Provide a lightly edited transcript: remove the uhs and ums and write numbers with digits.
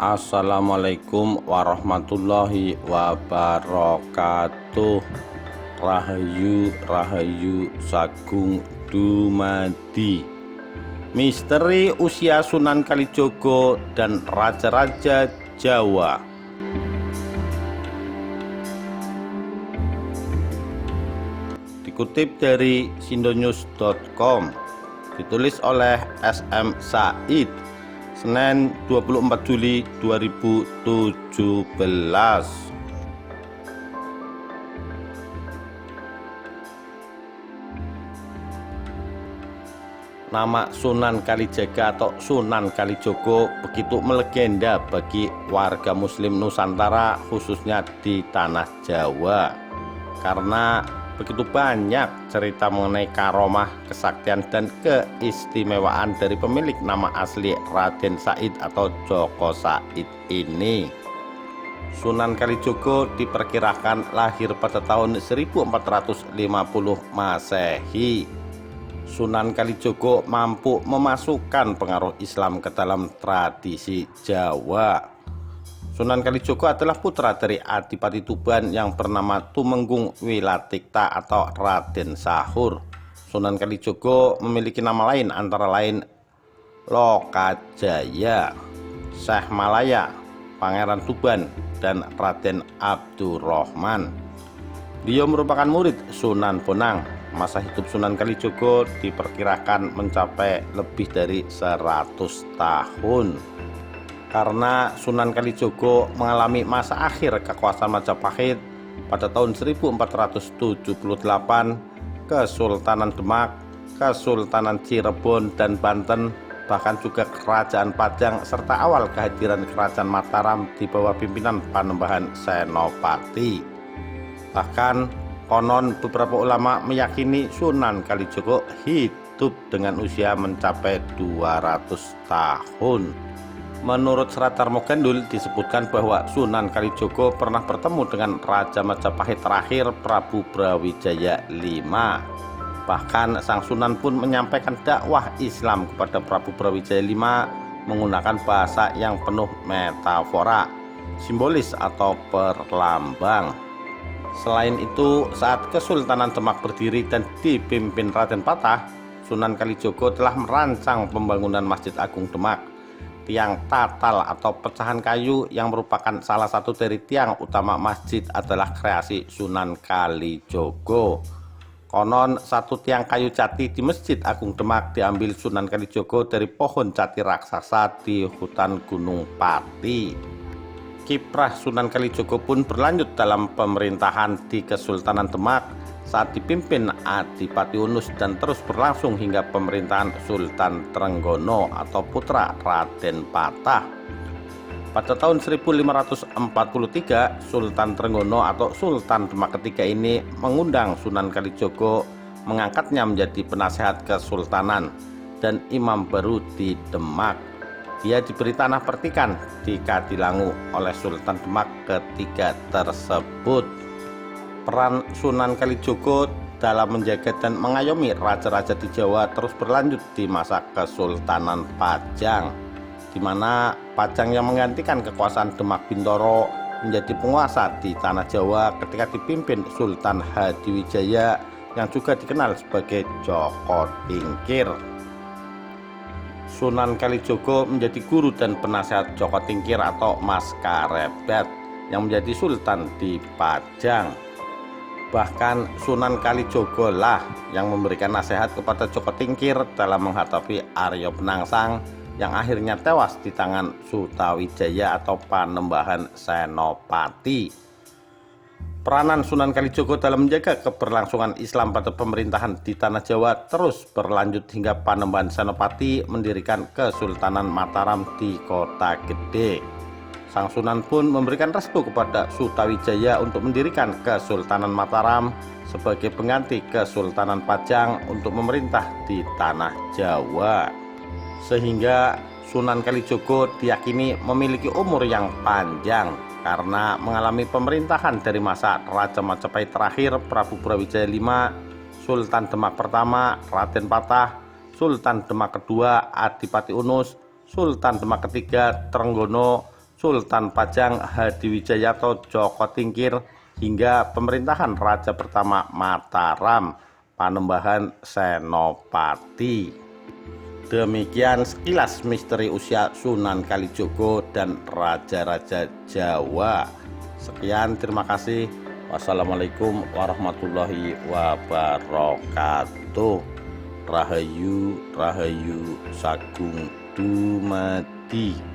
Assalamualaikum warahmatullahi wabarakatuh. Rahayu Rahayu Sagung Dumadi. Misteri usia Sunan Kalijogo dan Raja-Raja Jawa. Dikutip dari sindonews.com, ditulis oleh SM Said, Senin 24 Juli 2017. Nama Sunan Kalijaga atau Sunan Kalijogo begitu melegenda bagi warga muslim Nusantara, khususnya di tanah Jawa, karena begitu banyak cerita mengenai karomah, kesaktian, dan keistimewaan dari pemilik nama asli Raden Said atau Joko Said ini. Sunan Kalijogo diperkirakan lahir pada tahun 1450 Masehi. Sunan Kalijogo mampu memasukkan pengaruh Islam ke dalam tradisi Jawa. Sunan Kalijogo adalah putra dari Adipati Tuban yang bernama Tumenggung Wilatikta atau Raden Sahur. Sunan Kalijogo memiliki nama lain antara lain Lokajaya, Syekh Malaya, Pangeran Tuban, dan Raden Abdurrahman. Beliau merupakan murid Sunan Bonang. Masa hidup Sunan Kalijogo diperkirakan mencapai lebih dari 100 tahun. Karena Sunan Kalijogo mengalami masa akhir kekuasaan Majapahit pada tahun 1478, Kesultanan Demak, Kesultanan Cirebon dan Banten, bahkan juga Kerajaan Pajang serta awal kehadiran Kerajaan Mataram di bawah pimpinan Panembahan Senopati. Bahkan konon beberapa ulama meyakini Sunan Kalijogo hidup dengan usia mencapai 200 tahun. Menurut Serat Tarmogandul disebutkan bahwa Sunan Kalijogo pernah bertemu dengan Raja Majapahit terakhir Prabu Brawijaya V. Bahkan sang Sunan pun menyampaikan dakwah Islam kepada Prabu Brawijaya V menggunakan bahasa yang penuh metafora, simbolis atau perlambang. Selain itu, saat Kesultanan Demak berdiri dan dipimpin Raden Patah, Sunan Kalijogo telah merancang pembangunan Masjid Agung Demak. Tiang tatal atau pecahan kayu yang merupakan salah satu dari tiang utama masjid adalah kreasi Sunan Kalijogo. Konon satu tiang kayu jati di Masjid Agung Demak diambil Sunan Kalijogo dari pohon jati raksasa di hutan Gunung Pati. Kiprah Sunan Kalijogo pun berlanjut dalam pemerintahan di Kesultanan Demak saat dipimpin Adipati Unus dan terus berlangsung hingga pemerintahan Sultan Trenggono atau putra Raden Patah. Pada tahun 1543, Sultan Trenggono atau Sultan Demak ketiga ini mengundang Sunan Kalijogo, mengangkatnya menjadi penasehat kesultanan dan imam baru di Demak. Dia diberi tanah pertikan di Kadilangu oleh Sultan Demak ketiga tersebut. Peran Sunan Kalijogo dalam menjaga dan mengayomi raja-raja di Jawa terus berlanjut di masa Kesultanan Pajang, di mana Pajang yang menggantikan kekuasaan Demak Bintoro menjadi penguasa di tanah Jawa ketika dipimpin Sultan Hadiwijaya yang juga dikenal sebagai Joko Tingkir. Sunan Kalijogo menjadi guru dan penasehat Joko Tingkir atau Mas Karebat yang menjadi sultan di Pajang. Bahkan Sunan Kalijogo lah yang memberikan nasihat kepada Joko Tingkir dalam menghadapi Arya Penangsang yang akhirnya tewas di tangan Sutawijaya atau Panembahan Senopati. Peranan Sunan Kalijogo dalam menjaga keberlangsungan Islam pada pemerintahan di tanah Jawa terus berlanjut hingga Panembahan Senopati mendirikan Kesultanan Mataram di Kota Gede. Sang Sunan pun memberikan restu kepada Sutawijaya untuk mendirikan Kesultanan Mataram sebagai pengganti Kesultanan Pajang untuk memerintah di tanah Jawa. Sehingga Sunan Kalijogo diyakini memiliki umur yang panjang karena mengalami pemerintahan dari masa Raja Majapahit terakhir Prabu Brawijaya V, Sultan Demak pertama Raden Patah, Sultan Demak kedua Adipati Unus, Sultan Demak ketiga Trenggono, Sultan Pajang Hadiwijayanto Djoko Tingkir hingga pemerintahan Raja pertama Mataram Panembahan Senopati. Demikian sekilas misteri usia Sunan Kalijogo dan raja-raja Jawa. Sekian, terima kasih. Wassalamualaikum warahmatullahi wabarakatuh. Rahayu, Rahayu Sagung Dumadi.